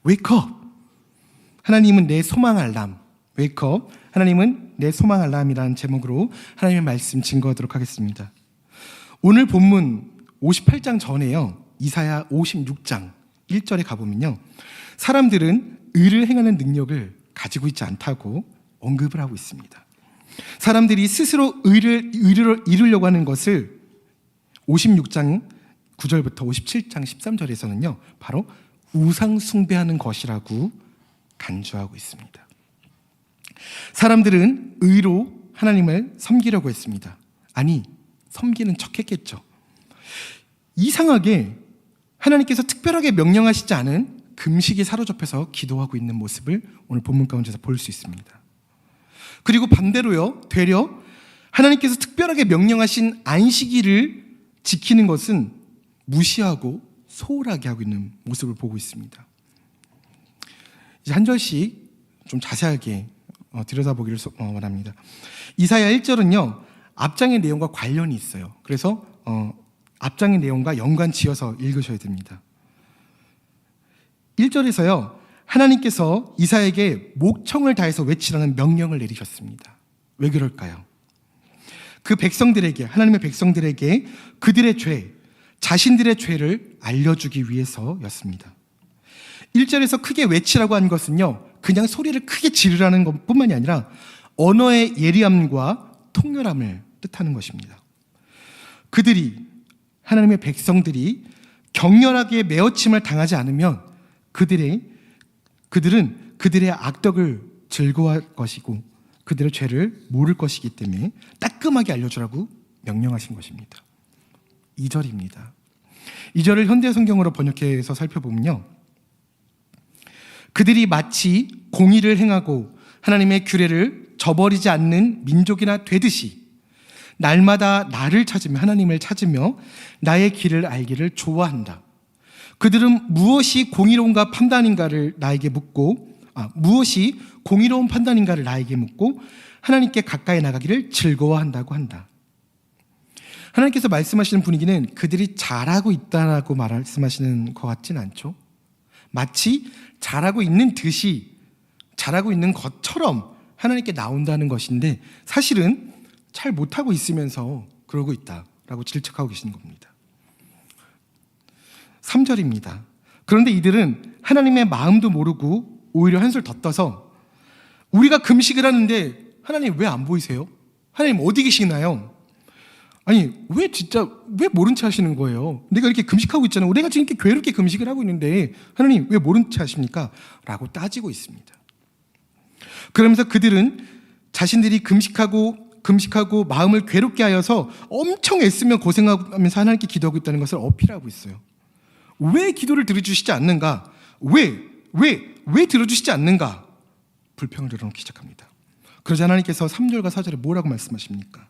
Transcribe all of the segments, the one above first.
Wake up! 하나님은 내 소망 알람. Wake up! 하나님은 내 소망 알람이라는 제목으로 하나님의 말씀 증거하도록 하겠습니다. 오늘 본문 58장 전에요. 이사야 56장 1절에 가보면요. 사람들은 의를 행하는 능력을 가지고 있지 않다고 언급을 하고 있습니다. 사람들이 스스로 의를 이루려고 하는 것을 56장 9절부터 57장 13절에서는요. 바로 우상 숭배하는 것이라고 간주하고 있습니다. 사람들은 의로 하나님을 섬기려고 했습니다. 아니, 섬기는 척했겠죠. 이상하게 하나님께서 특별하게 명령하시지 않은 금식에 사로잡혀서 기도하고 있는 모습을 오늘 본문 가운데서 볼 수 있습니다. 그리고 반대로요, 되려 하나님께서 특별하게 명령하신 안식일을 지키는 것은 무시하고 소홀하게 하고 있는 모습을 보고 있습니다. 이제 한 절씩 좀 자세하게 들여다보기를 원합니다. 이사야 1절은요, 앞장의 내용과 관련이 있어요. 그래서 앞장의 내용과 연관 지어서 읽으셔야 됩니다. 1절에서요, 하나님께서 이사야에게 목청을 다해서 외치라는 명령을 내리셨습니다. 왜 그럴까요? 그 백성들에게, 하나님의 백성들에게 그들의 죄, 자신들의 죄를 알려주기 위해서였습니다. 1절에서 크게 외치라고 한 것은요, 그냥 소리를 크게 지르라는 것뿐만이 아니라 언어의 예리함과 통렬함을 뜻하는 것입니다. 하나님의 백성들이 격렬하게 메어침을 당하지 않으면 그들은 그들의 악덕을 즐거워할 것이고 그들의 죄를 모를 것이기 때문에 따끔하게 알려주라고 명령하신 것입니다. 2절입니다. 2절을 현대 성경으로 번역해서 살펴보면요, 그들이 마치 공의를 행하고 하나님의 규례를 저버리지 않는 민족이나 되듯이 날마다 나를 찾으며, 하나님을 찾으며 나의 길을 알기를 좋아한다. 그들은 무엇이 공의로운 판단인가를 나에게 묻고 하나님께 가까이 나가기를 즐거워한다고 한다. 하나님께서 말씀하시는 분위기는 그들이 잘하고 있다라고 말씀하시는 것 같진 않죠. 마치 잘하고 있는 듯이, 잘하고 있는 것처럼 하나님께 나온다는 것인데 사실은 잘 못하고 있으면서 그러고 있다라고 질책하고 계시는 겁니다. 3절입니다. 그런데 이들은 하나님의 마음도 모르고 오히려 한술 더 떠서 우리가 금식을 하는데 하나님 왜 안 보이세요? 하나님 어디 계시나요? 아니, 왜 모른 체 하시는 거예요? 내가 이렇게 금식하고 있잖아요. 내가 지금 이렇게 괴롭게 금식을 하고 있는데 하나님 왜 모른 체 하십니까? 라고 따지고 있습니다. 그러면서 그들은 자신들이 금식하고 마음을 괴롭게 하여서 엄청 애쓰며 고생하면서 하나님께 기도하고 있다는 것을 어필하고 있어요. 왜 기도를 들어주시지 않는가? 왜 들어주시지 않는가? 불평을 들어놓기 시작합니다. 그러자 하나님께서 3절과 4절에 뭐라고 말씀하십니까?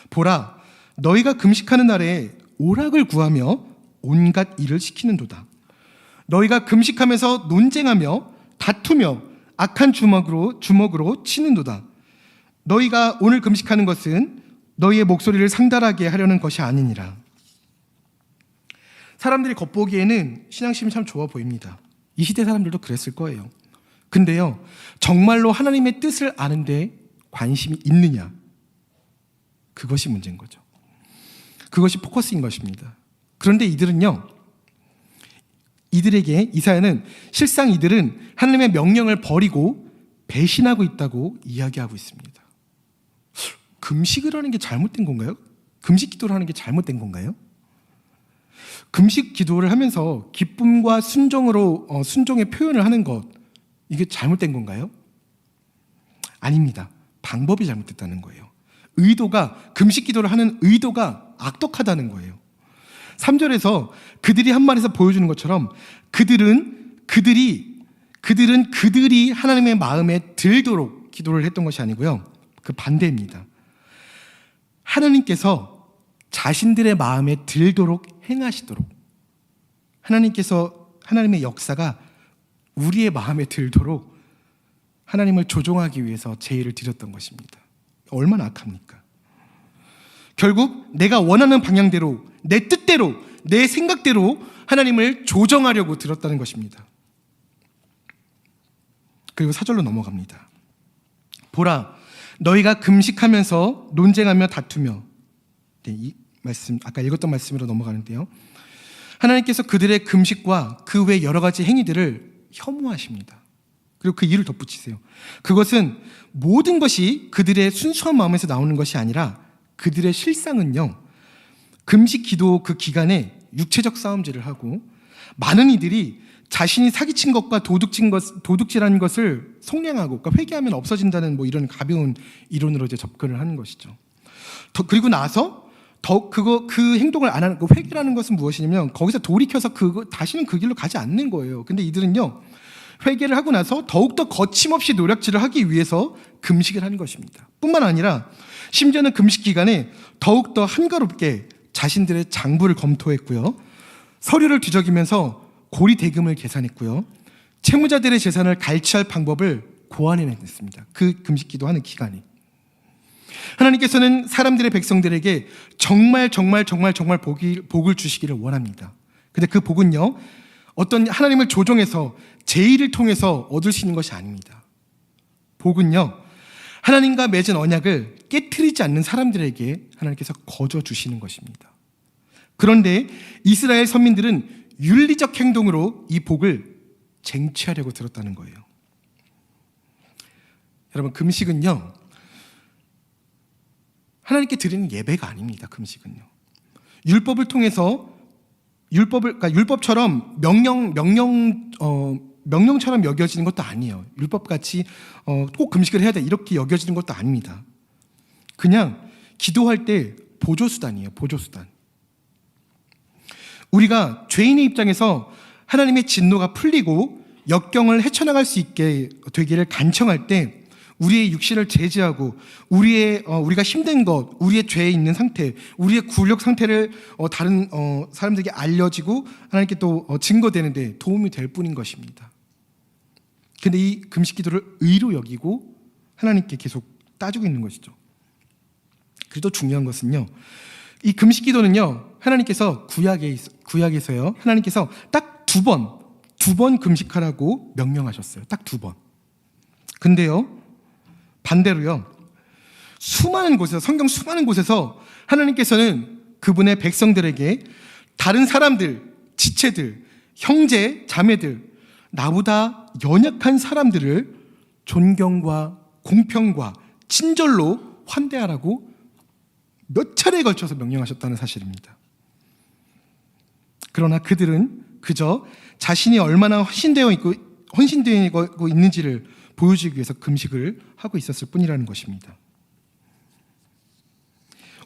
보라, 너희가 금식하는 날에 오락을 구하며 온갖 일을 시키는도다. 너희가 금식하면서 논쟁하며 다투며 악한 주먹으로 치는도다. 너희가 오늘 금식하는 것은 너희의 목소리를 상달하게 하려는 것이 아니니라. 사람들이 겉보기에는 신앙심이 참 좋아 보입니다. 이 시대 사람들도 그랬을 거예요. 근데요, 정말로 하나님의 뜻을 아는데 관심이 있느냐? 그것이 문제인 거죠. 그것이 포커스인 것입니다. 그런데 이사야는 실상 이들은 하나님의 명령을 버리고 배신하고 있다고 이야기하고 있습니다. 금식을 하는 게 잘못된 건가요? 금식 기도를 하는 게 잘못된 건가요? 금식 기도를 하면서 기쁨과 순종의 표현을 하는 것, 이게 잘못된 건가요? 아닙니다. 방법이 잘못됐다는 거예요. 금식 기도를 하는 의도가 악독하다는 거예요. 3절에서 그들이 한 말에서 보여주는 것처럼 그들이 하나님의 마음에 들도록 기도를 했던 것이 아니고요, 그 반대입니다. 하나님께서 자신들의 마음에 들도록 행하시도록, 하나님의 역사가 우리의 마음에 들도록 하나님을 조종하기 위해서 제의를 드렸던 것입니다. 얼마나 악합니까? 결국 내가 원하는 방향대로, 내 뜻대로, 내 생각대로 하나님을 조정하려고 들었다는 것입니다. 그리고 4절로 넘어갑니다. 보라, 너희가 금식하면서 논쟁하며 다투며. 네, 이 말씀 아까 읽었던 말씀으로 넘어가는데요. 하나님께서 그들의 금식과 그 외 여러 가지 행위들을 혐오하십니다. 그리고 그 이유를 덧붙이세요. 그것은 모든 것이 그들의 순수한 마음에서 나오는 것이 아니라 그들의 실상은요, 금식 기도 그 기간에 육체적 싸움질을 하고 많은 이들이 자신이 사기친 것과 도둑질한 것을 속량하고, 그러니까 회개하면 없어진다는 뭐 이런 가벼운 이론으로 이제 접근을 하는 것이죠. 그리고 나서 그 행동을 안 하는, 그 회개라는 것은 무엇이냐면 거기서 돌이켜서 다시는 그 길로 가지 않는 거예요. 근데 이들은요, 회개를 하고 나서 더욱더 거침없이 노력질을 하기 위해서 금식을 하는 것입니다. 뿐만 아니라 심지어는 금식 기간에 더욱더 한가롭게 자신들의 장부를 검토했고요, 서류를 뒤적이면서 고리 대금을 계산했고요, 채무자들의 재산을 갈취할 방법을 고안해냈습니다. 그 금식 기도하는 기간에 하나님께서는 사람들의 백성들에게 정말 복을 주시기를 원합니다. 근데 그 복은요, 어떤 하나님을 조종해서 제의를 통해서 얻을 수 있는 것이 아닙니다. 복은요, 하나님과 맺은 언약을 깨트리지 않는 사람들에게 하나님께서 거저 주시는 것입니다. 그런데 이스라엘 선민들은 윤리적 행동으로 이 복을 쟁취하려고 들었다는 거예요. 여러분, 금식은요, 하나님께 드리는 예배가 아닙니다. 금식은요, 율법을 통해서 그러니까 율법처럼 명령처럼 여겨지는 것도 아니에요. 율법같이 꼭 금식을 해야 돼 이렇게 여겨지는 것도 아닙니다. 그냥 기도할 때 보조수단이에요. 보조수단. 우리가 죄인의 입장에서 하나님의 진노가 풀리고 역경을 헤쳐나갈 수 있게 되기를 간청할 때 우리의 육신을 제지하고 우리가 힘든 것, 우리의 죄에 있는 상태, 우리의 굴욕 상태를 다른 사람들에게 알려지고 하나님께 또 증거되는데 도움이 될 뿐인 것입니다. 근데 이 금식 기도를 의로 여기고 하나님께 계속 따지고 있는 것이죠. 그리고 또 중요한 것은요, 이 금식 기도는요, 하나님께서 구약에서요, 하나님께서 딱 두 번 금식하라고 명령하셨어요. 딱 2번. 근데요, 반대로요, 성경 수많은 곳에서 하나님께서는 그분의 백성들에게 다른 사람들, 지체들, 형제, 자매들, 나보다 연약한 사람들을 존경과 공평과 친절로 환대하라고 몇 차례에 걸쳐서 명령하셨다는 사실입니다. 그러나 그들은 그저 자신이 얼마나 헌신되어 있고 있는지를 보여주기 위해서 금식을 하고 있었을 뿐이라는 것입니다.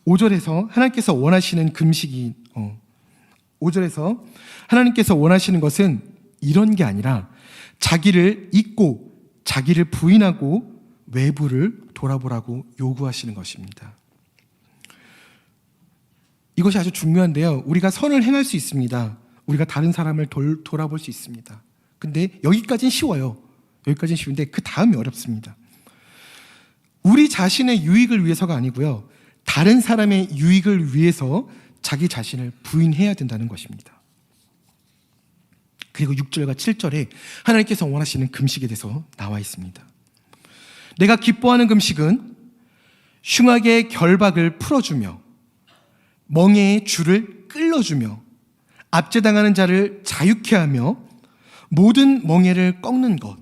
5절에서 하나님께서 원하시는 금식이 5절에서 하나님께서 원하시는 것은 이런 게 아니라 자기를 잊고 자기를 부인하고 외부를 돌아보라고 요구하시는 것입니다. 이것이 아주 중요한데요, 우리가 선을 행할 수 있습니다. 우리가 다른 사람을 돌아볼 수 있습니다. 근데 여기까지는 쉬워요. 여기까지는 쉬운데 그 다음이 어렵습니다. 우리 자신의 유익을 위해서가 아니고요, 다른 사람의 유익을 위해서 자기 자신을 부인해야 된다는 것입니다. 그리고 6절과 7절에 하나님께서 원하시는 금식에 대해서 나와 있습니다. 내가 기뻐하는 금식은 흉악의 결박을 풀어주며 멍에의 줄을 끌어주며 압제당하는 자를 자유케 하며 모든 멍에를 꺾는 것.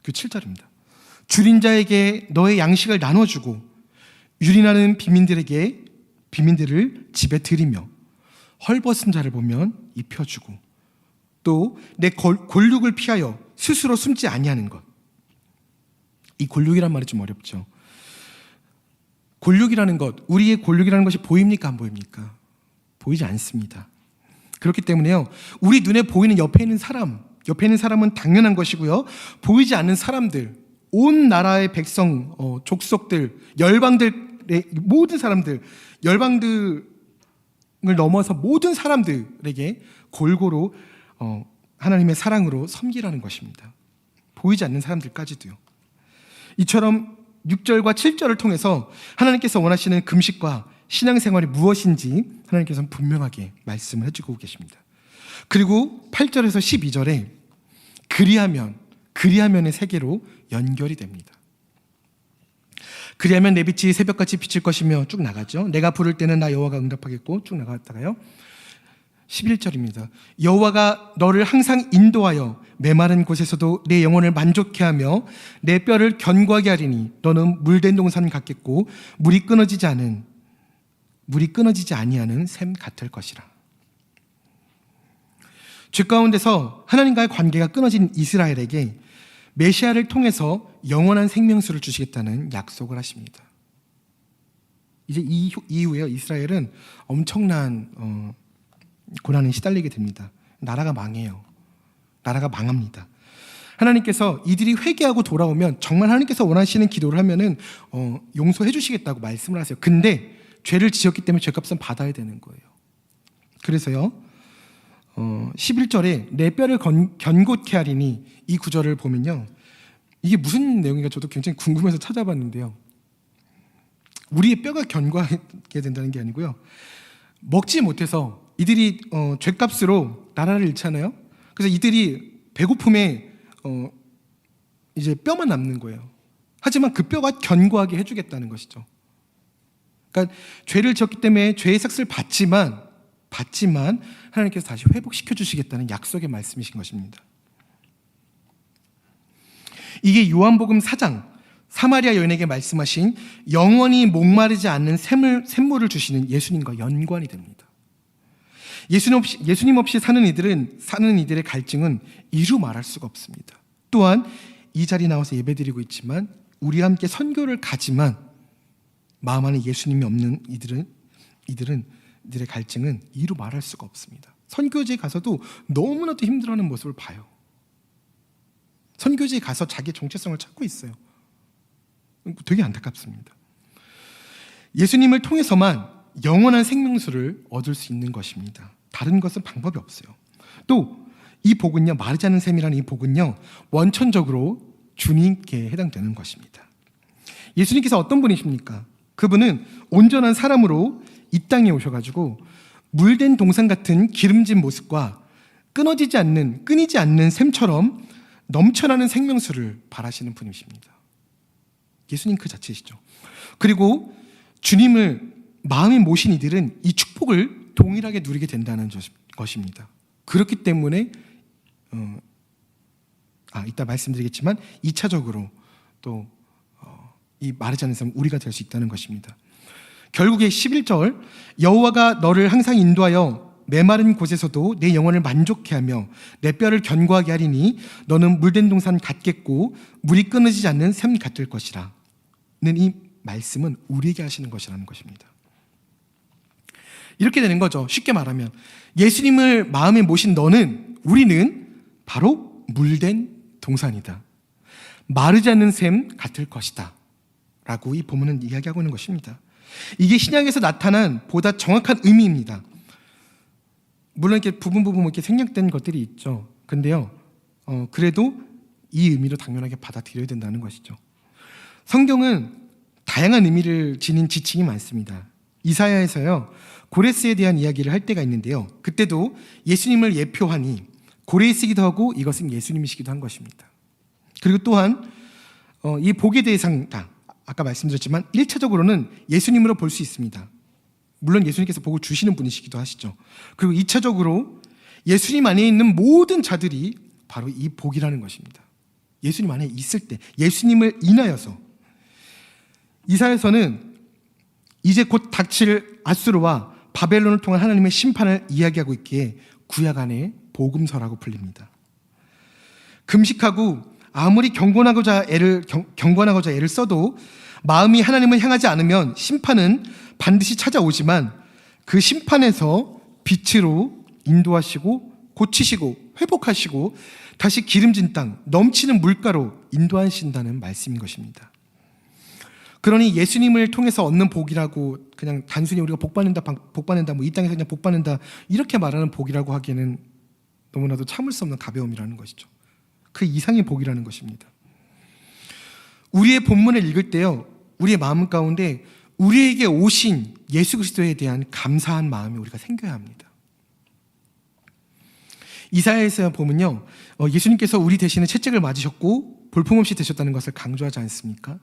그 7절입니다. 줄인 자에게 너의 양식을 나눠주고 유린하는 비민들을 집에 들이며 헐벗은 자를 보면 입혀주고 또 내 골육을 피하여 스스로 숨지 아니하는 것. 이 골육이란 말이 좀 어렵죠. 골육이라는 것, 우리의 골육이라는 것이 보입니까, 안 보입니까? 보이지 않습니다. 그렇기 때문에요, 우리 눈에 보이는 옆에 있는 사람은 당연한 것이고요, 보이지 않는 사람들, 온 나라의 백성, 족속들, 열방들의 모든 사람들, 열방들을 넘어서 모든 사람들에게 골고루 하나님의 사랑으로 섬기라는 것입니다. 보이지 않는 사람들까지도요. 이처럼 6절과 7절을 통해서 하나님께서 원하시는 금식과 신앙생활이 무엇인지 하나님께서는 분명하게 말씀을 해주고 계십니다. 그리고 8절에서 12절에 그리하면 그리하면의 세계로 연결이 됩니다. 그리하면 내 빛이 새벽같이 비칠 것이며 쭉 나가죠. 내가 부를 때는 나 여호와가 응답하겠고 쭉 나갔다가요. 11절입니다. 여호와가 너를 항상 인도하여 메마른 곳에서도 내 영혼을 만족케 하며 내 뼈를 견고하게 하리니 너는 물된 동산 같겠고 물이 끊어지지 아니하는 샘 같을 것이라. 죄 가운데서 하나님과의 관계가 끊어진 이스라엘에게 메시아를 통해서 영원한 생명수를 주시겠다는 약속을 하십니다. 이제 이후에 이스라엘은 엄청난 고난에 시달리게 됩니다. 나라가 망해요. 나라가 망합니다. 하나님께서 이들이 회개하고 돌아오면 정말 하나님께서 원하시는 기도를 하면은 용서해 주시겠다고 말씀을 하세요. 근데 죄를 지었기 때문에 죄값은 받아야 되는 거예요. 그래서요 11절에 내 뼈를 견고케 하리니 이 구절을 보면요, 이게 무슨 내용인가 저도 굉장히 궁금해서 찾아봤는데요, 우리의 뼈가 견고하게 된다는 게 아니고요, 먹지 못해서 이들이 죄값으로 나라를 잃잖아요. 그래서 이들이 배고픔에 이제 뼈만 남는 거예요. 하지만 그 뼈가 견고하게 해주겠다는 것이죠. 그러니까 죄를 지었기 때문에 죄의 삭스를 받지만 하나님께서 다시 회복시켜 주시겠다는 약속의 말씀이신 것입니다. 이게 요한복음 4장 사마리아 여인에게 말씀하신 영원히 목마르지 않는 샘물을 주시는 예수님과 연관이 됩니다. 예수님 없이 사는 이들의 갈증은 이루 말할 수가 없습니다. 또한 이 자리에 나와서 예배드리고 있지만 우리와 함께 선교를 가지만 마음 안에 예수님이 없는 이들의 갈증은 이루 말할 수가 없습니다. 선교지에 가서도 너무나도 힘들어하는 모습을 봐요. 선교지에 가서 자기의 정체성을 찾고 있어요. 되게 안타깝습니다. 예수님을 통해서만 영원한 생명수를 얻을 수 있는 것입니다. 다른 것은 방법이 없어요. 또 이 복은요, 마르지 않는 샘이라는 이 복은요, 원천적으로 주님께 해당되는 것입니다. 예수님께서 어떤 분이십니까? 그분은 온전한 사람으로 이 땅에 오셔가지고 물된 동산 같은 기름진 모습과 끊이지 않는 샘처럼 넘쳐나는 생명수를 바라시는 분이십니다. 예수님 그 자체시죠. 그리고 주님을 마음에 모신 이들은 이 축복을 동일하게 누리게 된다는 것입니다. 그렇기 때문에 이따 말씀드리겠지만 2차적으로 또 이 마르지 않는 삶 우리가 될 수 있다는 것입니다. 결국에 11절 여호와가 너를 항상 인도하여 메마른 곳에서도 내 영혼을 만족케 하며 내 뼈를 견고하게 하리니 너는 물된 동산 같겠고 물이 끊어지지 않는 샘 같을 것이라 는 이 말씀은 우리에게 하시는 것이라는 것입니다. 이렇게 되는 거죠. 쉽게 말하면 예수님을 마음에 모신 우리는 바로 물된 동산이다, 마르지 않는 샘 같을 것이다 라고 이 본문은 이야기하고 있는 것입니다. 이게 신약에서 나타난 보다 정확한 의미입니다. 물론 이렇게 부분 이렇게 생략된 것들이 있죠. 근데요, 그래도 이 의미로 당연하게 받아들여야 된다는 것이죠. 성경은 다양한 의미를 지닌 지칭이 많습니다. 이사야에서요, 고레스에 대한 이야기를 할 때가 있는데요, 그때도 예수님을 예표하니 고레에 쓰기도 하고 이것은 예수님이시기도 한 것입니다. 그리고 또한 이 복의 대상다, 아까 말씀드렸지만 1차적으로는 예수님으로 볼 수 있습니다. 물론 예수님께서 복을 주시는 분이시기도 하시죠. 그리고 2차적으로 예수님 안에 있는 모든 자들이 바로 이 복이라는 것입니다. 예수님 안에 있을 때, 예수님을 인하여서. 이사야서는 이제 곧 닥칠 아수르와 바벨론을 통한 하나님의 심판을 이야기하고 있기에 구약 안에 복음서라고 불립니다. 금식하고 아무리 경건하고자 애를 써도 마음이 하나님을 향하지 않으면 심판은 반드시 찾아오지만 그 심판에서 빛으로 인도하시고 고치시고 회복하시고 다시 기름진 땅, 넘치는 물가로 인도하신다는 말씀인 것입니다. 그러니 예수님을 통해서 얻는 복이라고 그냥 단순히 우리가 복 받는다, 뭐 이 땅에서 그냥 복 받는다 이렇게 말하는 복이라고 하기에는 너무나도 참을 수 없는 가벼움이라는 것이죠. 그 이상의 복이라는 것입니다. 우리의 본문을 읽을 때요, 우리의 마음 가운데 우리에게 오신 예수 그리스도에 대한 감사한 마음이 우리가 생겨야 합니다. 이사야에서 보면요, 예수님께서 우리 대신에 채찍을 맞으셨고 볼품없이 되셨다는 것을 강조하지 않습니까?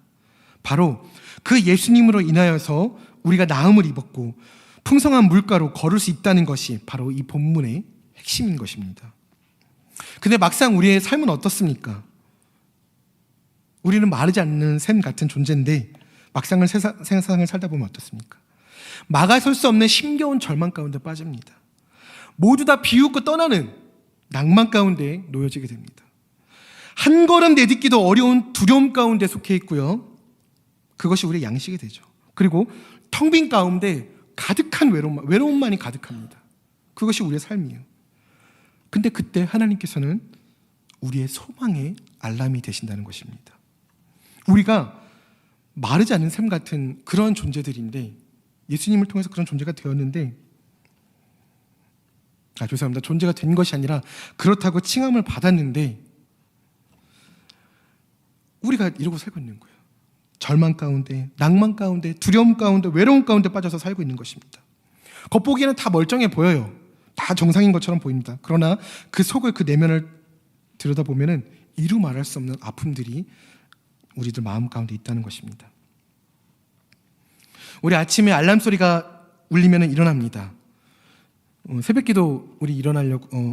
바로 그 예수님으로 인하여서 우리가 나음을 입었고 풍성한 물가로 걸을 수 있다는 것이 바로 이 본문의 핵심인 것입니다. 근데 막상 우리의 삶은 어떻습니까? 우리는 마르지 않는 샘 같은 존재인데 막상을 세상을 살다 보면 어떻습니까? 막아설 수 없는 힘겨운 절망 가운데 빠집니다. 모두 다 비웃고 떠나는 낭만 가운데 놓여지게 됩니다. 한 걸음 내딛기도 어려운 두려움 가운데 속해 있고요. 그것이 우리의 양식이 되죠. 그리고 텅 빈 가운데 가득한 외로움만이 가득합니다. 그것이 우리의 삶이에요. 근데 그때 하나님께서는 우리의 소망의 알람이 되신다는 것입니다. 우리가 마르지 않는 샘 같은 그런 존재들인데, 예수님을 통해서 그런 존재가 되었는데, 죄송합니다. 존재가 된 것이 아니라 그렇다고 칭함을 받았는데 우리가 이러고 살고 있는 거예요. 절망 가운데, 낭만 가운데, 두려움 가운데, 외로움 가운데 빠져서 살고 있는 것입니다. 겉보기에는 다 멀쩡해 보여요. 다 정상인 것처럼 보입니다. 그러나 그 속을, 그 내면을 들여다보면 이루 말할 수 없는 아픔들이 우리들 마음 가운데 있다는 것입니다. 우리 아침에 알람 소리가 울리면 일어납니다. 새벽기도 우리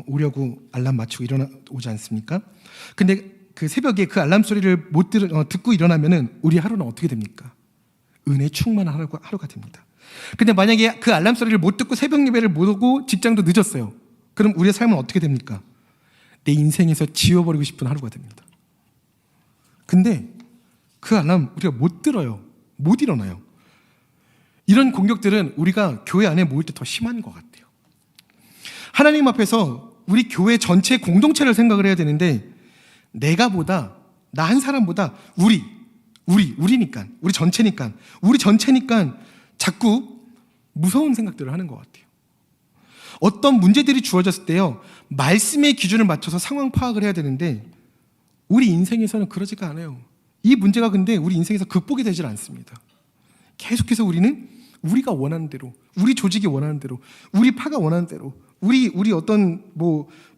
오려고 알람 맞추고 오지 않습니까? 근데 그 새벽에 그 알람 소리를 못 듣고 일어나면은 우리 하루는 어떻게 됩니까? 은혜 충만한 하루가 됩니다. 근데 만약에 그 알람 소리를 못 듣고 새벽 예배를 못 오고 직장도 늦었어요. 그럼 우리의 삶은 어떻게 됩니까? 내 인생에서 지워버리고 싶은 하루가 됩니다. 근데 그 알람 우리가 못 들어요. 못 일어나요. 이런 공격들은 우리가 교회 안에 모일 때 더 심한 것 같아요. 하나님 앞에서 우리 교회 전체 공동체를 생각을 해야 되는데, 내가보다, 나 한 사람보다 우리니까, 우리 전체니까 자꾸 무서운 생각들을 하는 것 같아요. 어떤 문제들이 주어졌을 때요, 말씀의 기준을 맞춰서 상황 파악을 해야 되는데 우리 인생에서는 그러지가 않아요. 이 문제가 근데 우리 인생에서 극복이 되질 않습니다. 계속해서 우리는 우리가 원하는 대로, 우리 조직이 원하는 대로, 우리 파가 원하는 대로, 우리 어떤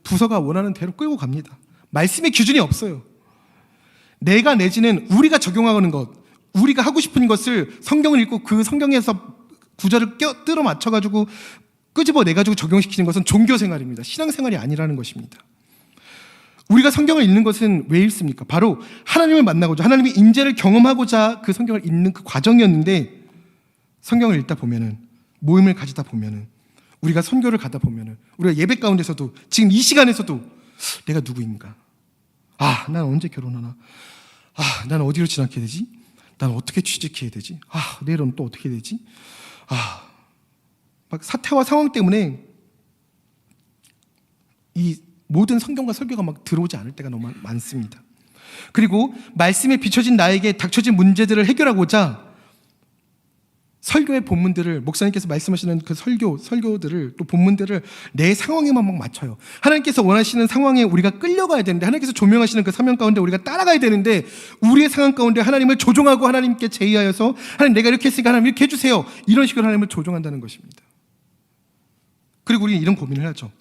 부서가 원하는 대로 끌고 갑니다. 말씀의 기준이 없어요. 내가 내지는 우리가 적용하는 것, 우리가 하고 싶은 것을 성경을 읽고 그 성경에서 구절을 뜯어 맞춰가지고 끄집어내가지고 적용시키는 것은 종교생활입니다. 신앙생활이 아니라는 것입니다. 우리가 성경을 읽는 것은 왜 읽습니까? 바로 하나님을 만나고자, 하나님의 임재를 경험하고자 그 성경을 읽는 그 과정이었는데, 성경을 읽다 보면은, 모임을 가지다 보면은, 우리가 선교를 가다 보면은, 우리가 예배 가운데서도, 지금 이 시간에서도 내가 누구인가? 난 언제 결혼하나? 난 어디로 진학해야 되지? 난 어떻게 취직해야 되지? 내일은 또 어떻게 되지? 막 사태와 상황 때문에 이 모든 성경과 설교가 막 들어오지 않을 때가 너무 많습니다. 그리고 말씀에 비춰진 나에게 닥쳐진 문제들을 해결하고자 설교의 본문들을, 목사님께서 말씀하시는 그 설교들을, 또 본문들을 내 상황에만 막 맞춰요. 하나님께서 원하시는 상황에 우리가 끌려가야 되는데, 하나님께서 조명하시는 그 사명 가운데 우리가 따라가야 되는데, 우리의 상황 가운데 하나님을 조종하고 하나님께 제의하여서, 하나님 내가 이렇게 했으니까 하나님 이렇게 해주세요, 이런 식으로 하나님을 조종한다는 것입니다. 그리고 우리는 이런 고민을 하죠.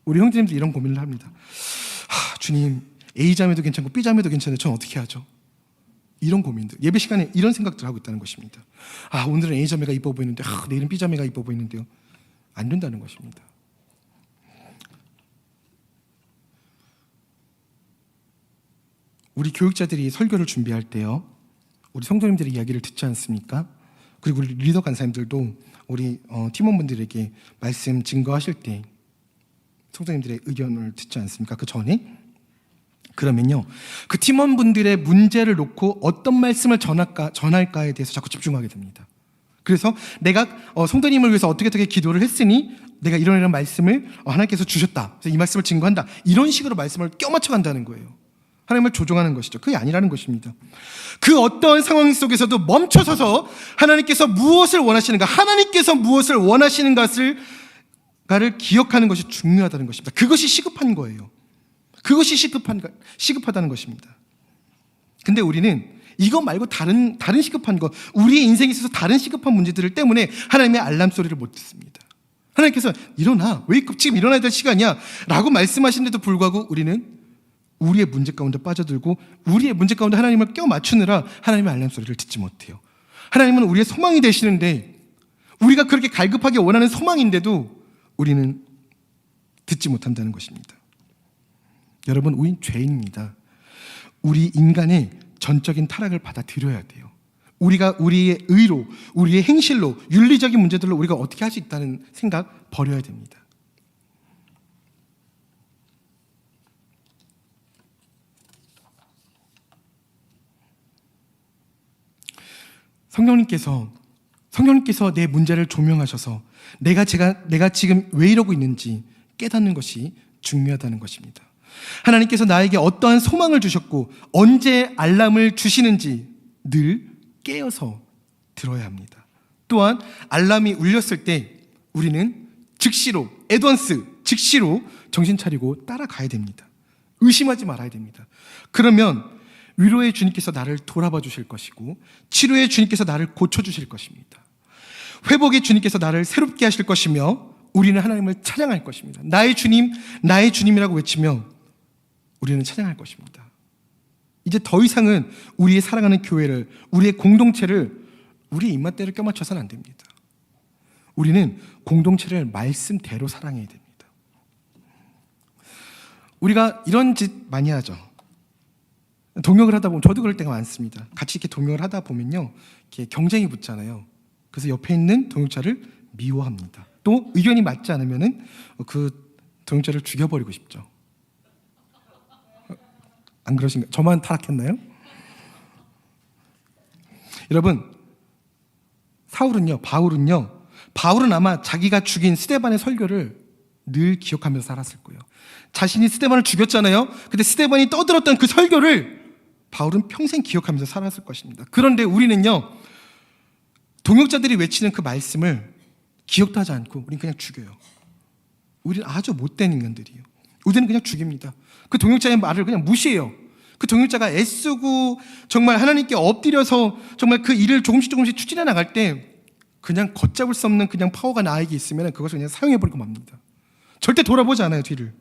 우리 형제님들 이런 고민을 합니다. 주님, A자매도 괜찮고 B자매도 괜찮은데 전 어떻게 하죠? 이런 고민들, 예배 시간에 이런 생각들을 하고 있다는 것입니다. 오늘은 A자매가 이뻐 보이는데 내일은 B자매가 이뻐 보이는데요. 안 된다는 것입니다. 우리 교육자들이 설교를 준비할 때요, 우리 성도님들의 이야기를 듣지 않습니까? 그리고 우리 리더 간사님들도 우리 팀원분들에게 말씀 증거하실 때 성도님들의 의견을 듣지 않습니까? 그 전에? 그러면요, 그 팀원분들의 문제를 놓고 어떤 말씀을 전할까에 대해서 자꾸 집중하게 됩니다. 그래서 내가 성도님을 위해서 어떻게 기도를 했으니 내가 이런 말씀을 하나님께서 주셨다, 그래서 이 말씀을 증거한다, 이런 식으로 말씀을 껴맞춰 간다는 거예요. 하나님을 조종하는 것이죠. 그게 아니라는 것입니다. 그 어떠한 상황 속에서도 멈춰서서 하나님께서 무엇을 원하시는가, 하나님께서 무엇을 원하시는 것을 기억하는 것이 중요하다는 것입니다. 그것이 시급한 거예요. 그것이 시급하다는 것입니다. 근데 우리는 이거 말고 다른 시급한 것, 우리의 인생에 있어서 다른 시급한 문제들 때문에 하나님의 알람 소리를 못 듣습니다. 하나님께서 일어나, 웨이크업, 지금 일어나야 될 시간이야 라고 말씀하시는데도 불구하고 우리는 우리의 문제 가운데 빠져들고 우리의 문제 가운데 하나님을 껴 맞추느라 하나님의 알람 소리를 듣지 못해요. 하나님은 우리의 소망이 되시는데 우리가 그렇게 갈급하게 원하는 소망인데도 우리는 듣지 못한다는 것입니다. 여러분, 우린 죄인입니다. 우리 인간의 전적인 타락을 받아들여야 돼요. 우리가 우리의 의로, 우리의 행실로, 윤리적인 문제들로 우리가 어떻게 할 수 있다는 생각 버려야 됩니다. 성령님께서 내 문제를 조명하셔서 내가 지금 왜 이러고 있는지 깨닫는 것이 중요하다는 것입니다. 하나님께서 나에게 어떠한 소망을 주셨고 언제 알람을 주시는지 늘 깨어서 들어야 합니다. 또한 알람이 울렸을 때 우리는 즉시로 정신 차리고 따라가야 됩니다. 의심하지 말아야 됩니다. 그러면 위로의 주님께서 나를 돌아봐 주실 것이고 치료의 주님께서 나를 고쳐주실 것입니다. 회복의 주님께서 나를 새롭게 하실 것이며 우리는 하나님을 찬양할 것입니다. 나의 주님, 나의 주님이라고 외치며 우리는 찬양할 것입니다. 이제 더 이상은 우리의 사랑하는 교회를, 우리의 공동체를 우리의 입맛대로 껴맞춰서는 안 됩니다. 우리는 공동체를 말씀대로 사랑해야 됩니다. 우리가 이런 짓 많이 하죠. 동역을 하다 보면, 저도 그럴 때가 많습니다. 같이 이렇게 동역을 하다 보면요, 이렇게 경쟁이 붙잖아요. 그래서 옆에 있는 동역자를 미워합니다. 또 의견이 맞지 않으면은 그 동역자를 죽여버리고 싶죠. 안 그러신가요? 저만 타락했나요? 여러분, 바울은 아마 자기가 죽인 스데반의 설교를 늘 기억하면서 살았을 거예요. 자신이 스데반을 죽였잖아요. 근데 스데반이 떠들었던 그 설교를 바울은 평생 기억하면서 살았을 것입니다. 그런데 우리는요, 동역자들이 외치는 그 말씀을 기억도 하지 않고 우리는 그냥 죽여요. 우리는 아주 못된 인간들이에요. 우리는 그냥 죽입니다. 그 동역자의 말을 그냥 무시해요. 그 동역자가 애쓰고 정말 하나님께 엎드려서 정말 그 일을 조금씩 추진해 나갈 때 그냥 걷잡을 수 없는 그냥 파워가 나에게 있으면 그것을 그냥 사용해버리고 맙니다. 절대 돌아보지 않아요, 뒤를.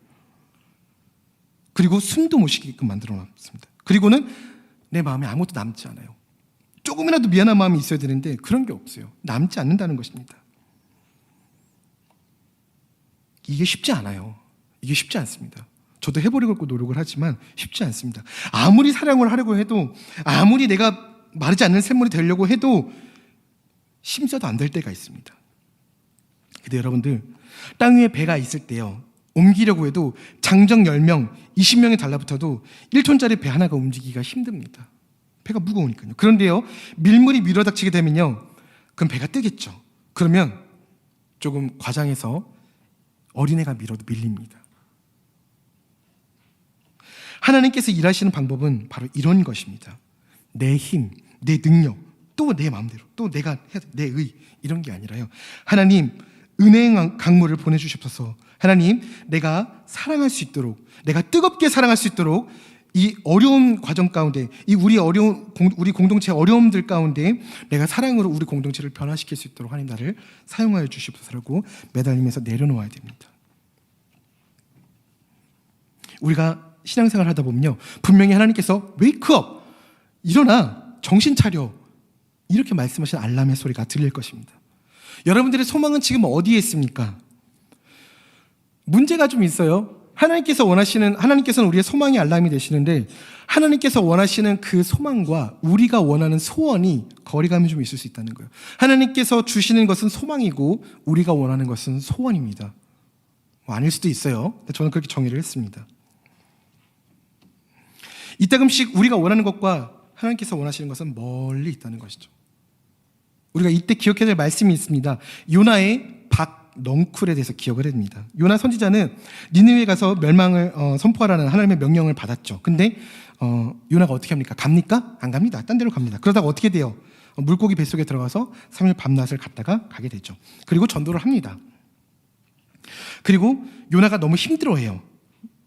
그리고 숨도 못 쉬게끔 만들어 놨습니다. 그리고는 내 마음에 아무것도 남지 않아요. 조금이라도 미안한 마음이 있어야 되는데 그런 게 없어요. 남지 않는다는 것입니다. 이게 쉽지 않아요. 이게 쉽지 않습니다. 저도 해보려고 노력을 하지만 쉽지 않습니다. 아무리 사랑을 하려고 해도, 아무리 내가 마르지 않는 샘물이 되려고 해도 심서도 안 될 때가 있습니다. 근데 여러분들, 땅 위에 배가 있을 때요, 옮기려고 해도 장정 10명, 20명이 달라붙어도 1톤짜리 배 하나가 움직이기가 힘듭니다. 배가 무거우니까요. 그런데요, 밀물이 밀어닥치게 되면요, 그럼 배가 뜨겠죠. 그러면 조금 과장해서 어린애가 밀어도 밀립니다. 하나님께서 일하시는 방법은 바로 이런 것입니다. 내 힘, 내 능력, 또 내 마음대로, 또 내가 해야 돼, 내 의, 이런 게 아니라요, 하나님 은혜의 강물을 보내주셔서 하나님, 내가 사랑할 수 있도록, 내가 뜨겁게 사랑할 수 있도록 이 어려운 과정 가운데, 이 우리 공동체의 어려움들 가운데 내가 사랑으로 우리 공동체를 변화시킬 수 있도록 하나님 나를 사용하여 주시옵소서라고 매달리면서 내려놓아야 됩니다. 우리가 신앙생활 하다 보면요, 분명히 하나님께서 웨이크업, 일어나, 정신 차려, 이렇게 말씀하신 알람의 소리가 들릴 것입니다. 여러분들의 소망은 지금 어디에 있습니까? 문제가 좀 있어요. 하나님께서는 우리의 소망이 알람이 되시는데, 하나님께서 원하시는 그 소망과 우리가 원하는 소원이 거리감이 좀 있을 수 있다는 거예요. 하나님께서 주시는 것은 소망이고 우리가 원하는 것은 소원입니다. 아닐 수도 있어요. 근데 저는 그렇게 정의를 했습니다. 이따금씩 우리가 원하는 것과 하나님께서 원하시는 것은 멀리 있다는 것이죠. 우리가 이때 기억해야 될 말씀이 있습니다. 요나의 넝쿨에 대해서 기억을 합니다. 요나 선지자는 니느웨에 가서 멸망을 선포하라는 하나님의 명령을 받았죠. 근데 요나가 어떻게 합니까? 갑니까? 안 갑니다. 딴 데로 갑니다. 그러다가 어떻게 돼요? 물고기 뱃속에 들어가서 3일 밤낮을 갔다가 가게 되죠. 그리고 전도를 합니다. 그리고 요나가 너무 힘들어해요.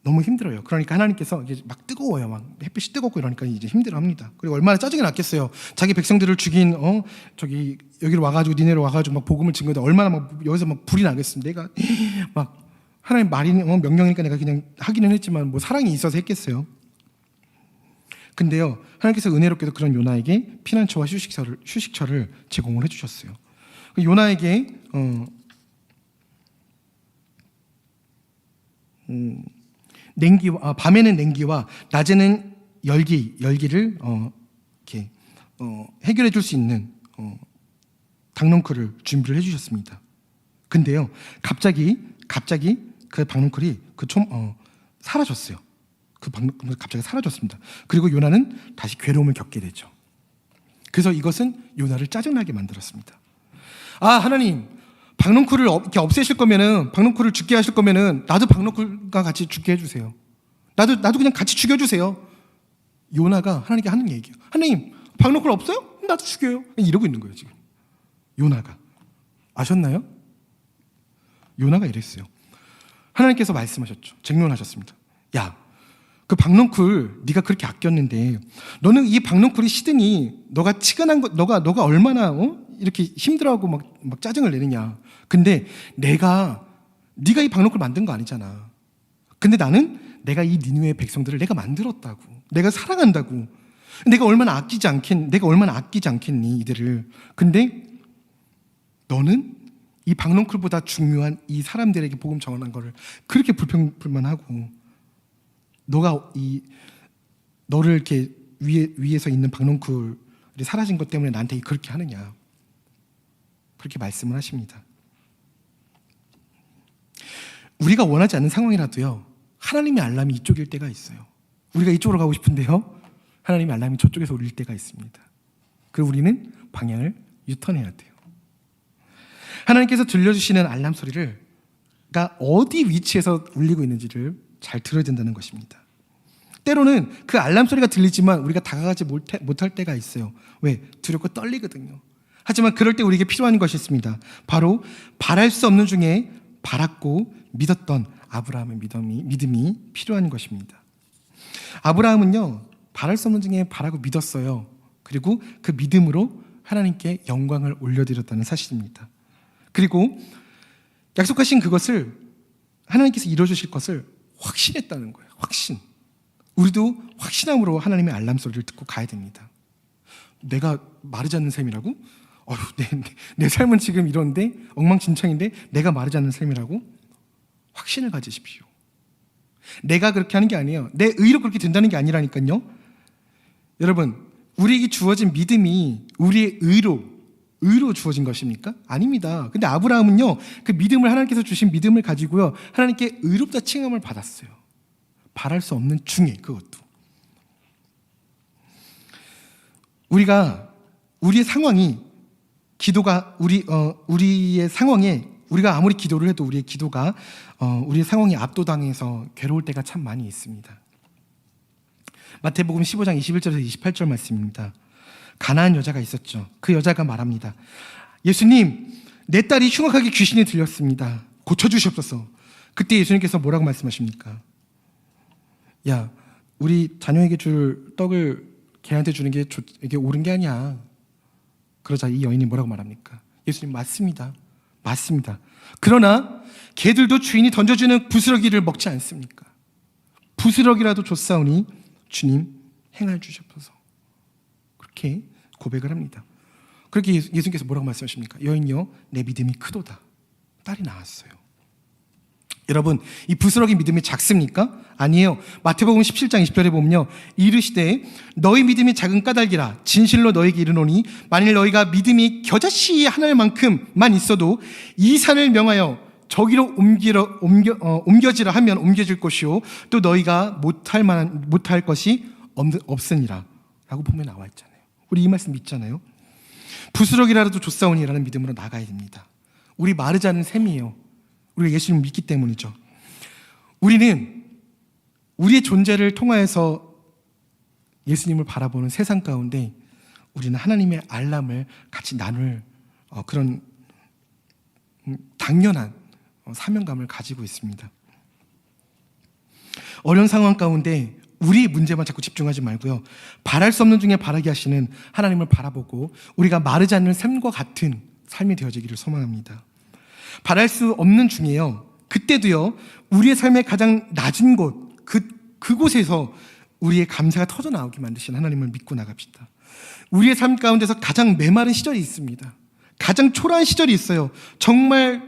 너무 힘들어요. 그러니까 하나님께서 이제 막 뜨거워요. 막 햇빛이 뜨겁고 이러니까 이제 힘들어합니다. 그리고 얼마나 짜증이 났겠어요. 자기 백성들을 죽인 저기 여기로 와가지고 니네로 와가지고 막 복음을 증거다 얼마나 막 여기서 막 불이 나겠습니다. 내가 막 하나님 말이 명령이니까 내가 그냥 하기는 했지만 뭐 사랑이 있어서 했겠어요. 근데요 하나님께서 은혜롭게도 그런 요나에게 피난처와 휴식처를 제공을 해주셨어요. 요나에게 밤에는 냉기와 낮에는 열기를 이렇게 해결해 줄 수 있는 박넝쿨을 준비를 해주셨습니다. 근데요 갑자기 그 박넝쿨이 사라졌어요. 그 박넝쿨이 갑자기 사라졌습니다. 그리고 요나는 다시 괴로움을 겪게 되죠. 그래서 이것은 요나를 짜증나게 만들었습니다. 아 하나님, 박넝쿨을 이렇게 없애실 거면은, 박넝쿨을 죽게 하실 거면은 나도 박넝쿨과 같이 죽게 해주세요. 나도 그냥 같이 죽여주세요. 요나가 하나님께 하는 얘기예요. 하나님, 박넝쿨 없어요? 나도 죽여요. 이러고 있는 거예요 지금. 요나가 아셨나요? 요나가 이랬어요. 하나님께서 말씀하셨죠. 쟁론하셨습니다. 야, 그 박넝쿨 네가 그렇게 아꼈는데 너는 이 박넝쿨이 시드니 너가 치근한 거, 너가 얼마나 이렇게 힘들어하고 막 짜증을 내느냐. 근데 네가 이 박넝쿨 만든 거 아니잖아. 근데 나는 내가 이 니느웨 백성들을 내가 만들었다고. 내가 사랑한다고. 내가 얼마나 아끼지 않겠니 이들을. 근데 너는 이 박넝쿨보다 중요한 이 사람들에게 복음 전하는 거를 그렇게 불만하고, 너를 이렇게 위에서 있는 박넝쿨이 사라진 것 때문에 나한테 그렇게 하느냐. 그렇게 말씀을 하십니다. 우리가 원하지 않는 상황이라도요 하나님의 알람이 이쪽일 때가 있어요. 우리가 이쪽으로 가고 싶은데요 하나님의 알람이 저쪽에서 울릴 때가 있습니다. 그리고 우리는 방향을 유턴해야 돼요. 하나님께서 들려주시는 알람 소리가 어디 위치에서 울리고 있는지를 잘 들어야 된다는 것입니다. 때로는 그 알람 소리가 들리지만 우리가 다가가지 못할 때가 있어요. 왜? 두렵고 떨리거든요. 하지만 그럴 때 우리에게 필요한 것이 있습니다. 바로 바랄 수 없는 중에 바랐고 믿었던 아브라함의 믿음이 필요한 것입니다. 아브라함은요 바랄 수 없는 중에 바라고 믿었어요. 그리고 그 믿음으로 하나님께 영광을 올려드렸다는 사실입니다. 그리고 약속하신 그것을, 하나님께서 이루어주실 것을 확신했다는 거예요. 확신. 우리도 확신함으로 하나님의 알람 소리를 듣고 가야 됩니다. 내가 마르지 않는 셈이라고? 내 삶은 지금 이런데 엉망진창인데 내가 마르지 않는 셈이라고? 확신을 가지십시오. 내가 그렇게 하는 게 아니에요. 내 의로 그렇게 된다는 게 아니라니까요. 여러분, 우리에게 주어진 믿음이 우리의 의로 주어진 것입니까? 아닙니다. 근데 아브라함은요 그 믿음을, 하나님께서 주신 믿음을 가지고요 하나님께 의롭다 칭함을 받았어요. 바랄 수 없는 중에, 그것도 우리의 상황이, 우리의 상황에 우리가 아무리 기도를 해도 우리의 기도가 우리의 상황이 압도당해서 괴로울 때가 참 많이 있습니다. 마태복음 15장 21절에서 28절 말씀입니다. 가나안 여자가 있었죠. 그 여자가 말합니다. 예수님, 내 딸이 흉악하게 귀신이 들렸습니다. 고쳐주시옵소서. 그때 예수님께서 뭐라고 말씀하십니까? 야, 우리 자녀에게 줄 떡을 걔한테 주는 게 이게 옳은 게 아니야. 그러자 이 여인이 뭐라고 말합니까? 예수님, 맞습니다. 그러나 개들도 주인이 던져주는 부스러기를 먹지 않습니까? 부스러기라도 줬사오니 주님 행할 주시옵소서. 그렇게 고백을 합니다. 그렇게 예수님께서 뭐라고 말씀하십니까? 여인이여, 내 믿음이 크도다. 딸이 나았어요. 여러분, 이 부스러기 믿음이 작습니까? 아니에요. 마태복음 17장 20절에 보면요, 이르시되 너희 믿음이 작은 까닭이라 진실로 너희에게 이르노니 만일 너희가 믿음이 겨자씨 하나만큼만 있어도 이 산을 명하여 저기로 옮겨지라 하면 옮겨질 것이요 또 너희가 못할 것이 없으니라 라고 보면 나와 있잖아요. 우리 이 말씀 믿잖아요. 부스러기라도 줬사오니라는 믿음으로 나가야 됩니다. 우리 마르지 않는 셈이에요. 우리가 예수님을 믿기 때문이죠. 우리는 우리의 존재를 통하여서 예수님을 바라보는 세상 가운데 우리는 하나님의 알람을 같이 나눌 그런 당연한 사명감을 가지고 있습니다. 어려운 상황 가운데 우리 문제만 자꾸 집중하지 말고요. 바랄 수 없는 중에 바라게 하시는 하나님을 바라보고 우리가 마르지 않는 삶과 같은 삶이 되어지기를 소망합니다. 바랄 수 없는 중에요. 그때도요. 우리의 삶의 가장 낮은 곳, 그곳에서 우리의 감사가 터져 나오게 만드신 하나님을 믿고 나갑시다. 우리의 삶 가운데서 가장 메마른 시절이 있습니다. 가장 초라한 시절이 있어요. 정말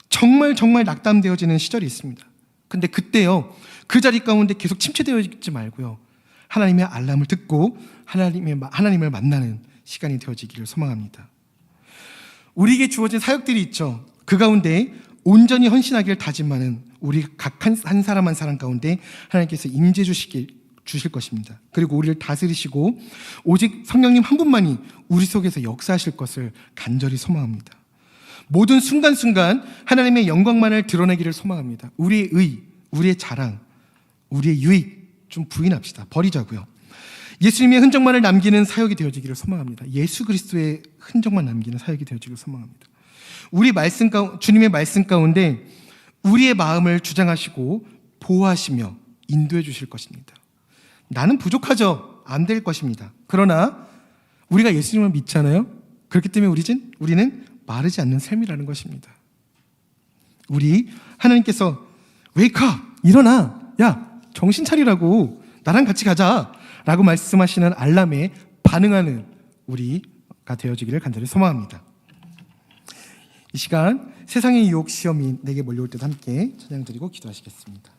낙담되어지는 시절이 있습니다. 근데 그때요. 그 자리 가운데 계속 침체되어지지 말고요. 하나님의 알람을 듣고 하나님을 만나는 시간이 되어지기를 소망합니다. 우리에게 주어진 사역들이 있죠. 그 가운데 온전히 헌신하기를 다짐하는 우리 각 한 사람 한 사람 가운데 하나님께서 임재 주실 것입니다. 그리고 우리를 다스리시고 오직 성령님 한 분만이 우리 속에서 역사하실 것을 간절히 소망합니다. 모든 순간순간 하나님의 영광만을 드러내기를 소망합니다. 우리의 의, 우리의 자랑, 우리의 유익 좀 부인합시다. 버리자고요. 예수님의 흔적만을 남기는 사역이 되어지기를 소망합니다. 예수 그리스도의 흔적만 남기는 사역이 되어지기를 소망합니다. 주님의 말씀 가운데 우리의 마음을 주장하시고 보호하시며 인도해 주실 것입니다. 나는 부족하죠. 안 될 것입니다. 그러나 우리가 예수님을 믿잖아요. 그렇기 때문에 우리는 마르지 않는 삶이라는 것입니다. 우리 하나님께서 웨이크업, 일어나, 야 정신 차리라고, 나랑 같이 가자 라고 말씀하시는 알람에 반응하는 우리가 되어지기를 간절히 소망합니다. 이 시간 세상의 유혹 시험이 내게 몰려올 때도 함께 찬양 드리고 기도하시겠습니다.